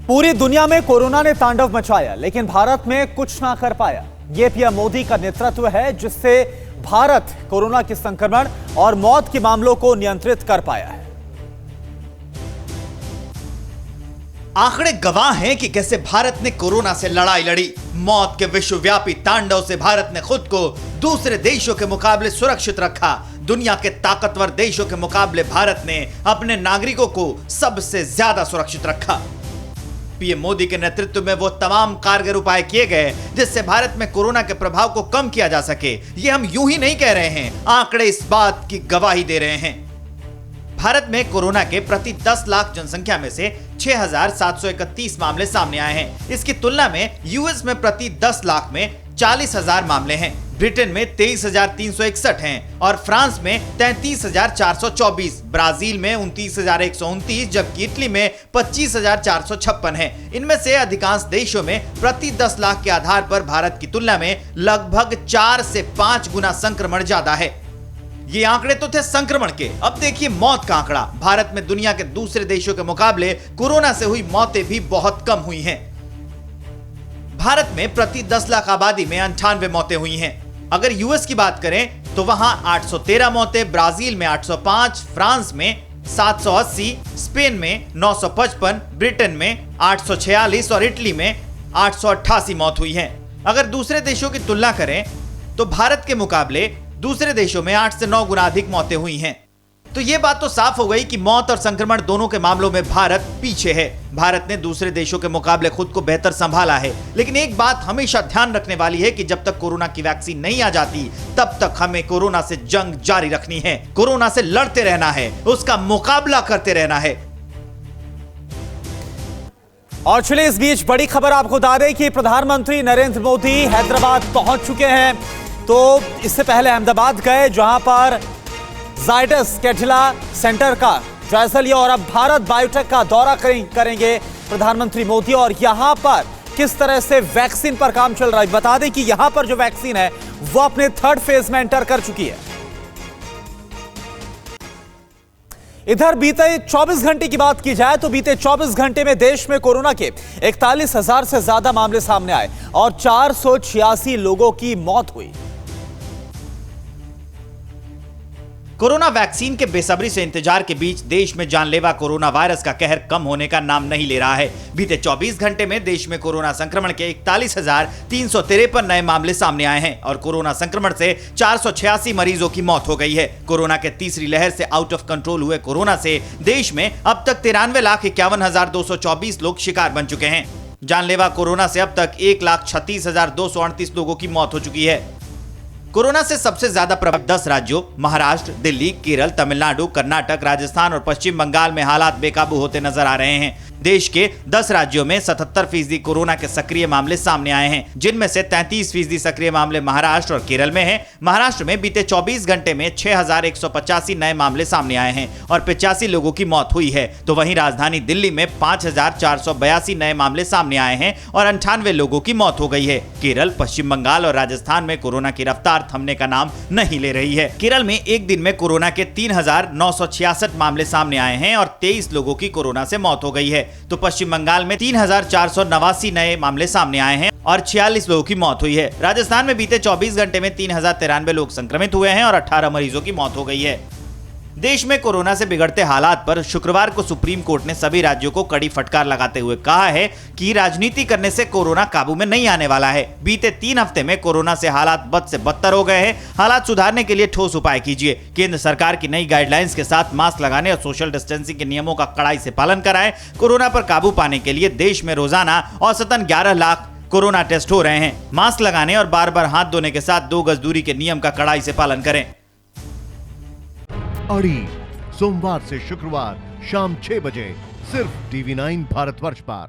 पूरी दुनिया में कोरोना ने तांडव मचाया, लेकिन भारत में कुछ ना कर पाया। ये पीएम मोदी का नेतृत्व है जिससे भारत कोरोना के संक्रमण और मौत के मामलों को नियंत्रित कर पाया है। आंकड़े गवाह हैं कि कैसे भारत ने कोरोना से लड़ाई लड़ी। मौत के विश्वव्यापी तांडव से भारत ने खुद को दूसरे देशों के मुकाबले सुरक्षित रखा। दुनिया के ताकतवर देशों के मुकाबले भारत ने अपने नागरिकों को सबसे ज्यादा सुरक्षित रखा। पीएम मोदी के नेतृत्व में वो तमाम कारगर उपाय किए गए जिससे भारत में कोरोना के प्रभाव को कम किया जा सके। ये हम यूं ही नहीं कह रहे हैं, आंकड़े इस बात की गवाही दे रहे हैं। भारत में कोरोना के प्रति 10 लाख जनसंख्या में से 6,731 मामले सामने आए हैं। इसकी तुलना में यूएस में प्रति 10 लाख में 40,000 मामले हैं, ब्रिटेन में 23,361 हैं और फ्रांस में 33,424, ब्राजील में 29,129, जबकि इटली में 25,456 हैं। इनमें से अधिकांश देशों में प्रति 10 लाख के आधार पर भारत की तुलना में लगभग 4 से 5 गुना संक्रमण ज्यादा है। ये आंकड़े तो थे संक्रमण के, अब देखिए मौत का आंकड़ा। भारत में दुनिया के दूसरे देशों के मुकाबले कोरोना से हुई मौतें भी बहुत कम हुई हैं। भारत में प्रति 10 लाख आबादी में 98 मौतें हुई हैं। अगर यूएस की बात करें तो वहां 813 मौतें, ब्राजील में 805, फ्रांस में 780, स्पेन में 955, ब्रिटेन में 846 और इटली में 888 मौत हुई है। अगर दूसरे देशों की तुलना करें तो भारत के मुकाबले दूसरे देशों में 8 से 9 गुना अधिक मौतें हुई हैं। तो यह बात तो साफ हो गई कि मौत और संक्रमण दोनों के मामलों में भारत पीछे है। भारत ने दूसरे देशों के मुकाबले खुद को बेहतर संभाला है, लेकिन एक बात हमेशा ध्यान रखने वाली है कि जब तक कोरोना की वैक्सीन नहीं आ जाती तब तक हमें कोरोना से जंग जारी रखनी है। कोरोना से लड़ते रहना है, उसका मुकाबला करते रहना है। और चलिए इस बीच बड़ी खबर आपको बता दें कि प्रधानमंत्री नरेंद्र मोदी हैदराबाद पहुंच चुके हैं। तो इससे पहले अहमदाबाद गए जहां पर जायडस कैडिला सेंटर का जायजा लिया और अब भारत बायोटेक का दौरा करेंगे प्रधानमंत्री मोदी। और यहां पर किस तरह से वैक्सीन पर काम चल रहा है बता दें कि यहां पर जो वैक्सीन है वो अपने 3rd फेज में एंटर कर चुकी है। इधर बीते 24 घंटे की बात की जाए तो बीते 24 घंटे में देश में कोरोना के 41,000 से ज्यादा मामले सामने आए और 486 लोगों की मौत हुई। कोरोना वैक्सीन के बेसब्री से इंतजार के बीच देश में जानलेवा कोरोना वायरस का कहर कम होने का नाम नहीं ले रहा है। बीते 24 घंटे में देश में कोरोना संक्रमण के 41,353 नए मामले सामने आए हैं और कोरोना संक्रमण से 486 मरीजों की मौत हो गई है। कोरोना के तीसरी लहर से आउट ऑफ कंट्रोल हुए कोरोना से देश में अब तक 93,51,224 लोग शिकार बन चुके हैं। जानलेवा कोरोना से अब तक 1,36,238 लोगों की मौत हो चुकी है। कोरोना से सबसे ज्यादा प्रभावित 10 राज्यों महाराष्ट्र, दिल्ली, केरल, तमिलनाडु, कर्नाटक, राजस्थान और पश्चिम बंगाल में हालात बेकाबू होते नजर आ रहे हैं। देश के 10 राज्यों में 77% कोरोना के सक्रिय मामले सामने आए हैं, जिनमें से 33% सक्रिय मामले महाराष्ट्र और केरल में हैं। महाराष्ट्र में बीते 24 घंटे में 6,185 नए मामले सामने आए हैं और 85 लोगों की मौत हुई है। तो वहीं राजधानी दिल्ली में 5,482 नए मामले सामने आए हैं और 98 लोगों की मौत हो गई है। केरल, पश्चिम बंगाल और राजस्थान में कोरोना की रफ्तार थमने का नाम नहीं ले रही है। केरल में एक दिन में कोरोना के 3,966 मामले सामने आए हैं और 23 लोगों की कोरोना से मौत हो गई है। तो पश्चिम बंगाल में 3,489 नए मामले सामने आए हैं और 46 लोगों की मौत हुई है। राजस्थान में बीते 24 घंटे में 3,093 लोग संक्रमित हुए हैं और 18 मरीजों की मौत हो गई है। देश में कोरोना से बिगड़ते हालात पर शुक्रवार को सुप्रीम कोर्ट ने सभी राज्यों को कड़ी फटकार लगाते हुए कहा है कि राजनीति करने से कोरोना काबू में नहीं आने वाला है। बीते 3 हफ्ते में कोरोना से हालात बद से बदतर हो गए हैं। हालात सुधारने के लिए ठोस उपाय कीजिए। केंद्र सरकार की नई गाइडलाइंस के साथ मास्क लगाने और सोशल डिस्टेंसिंग के नियमों का कड़ाई से पालन कराएं। कोरोना पर काबू पाने के लिए देश में रोजाना औसतन 11 लाख कोरोना टेस्ट हो रहे हैं। मास्क लगाने और बार बार हाथ धोने के साथ 2 गज दूरी के नियम का कड़ाई से पालन करें। अड़ी सोमवार से शुक्रवार शाम 6 बजे सिर्फ TV9 भारतवर्ष पर।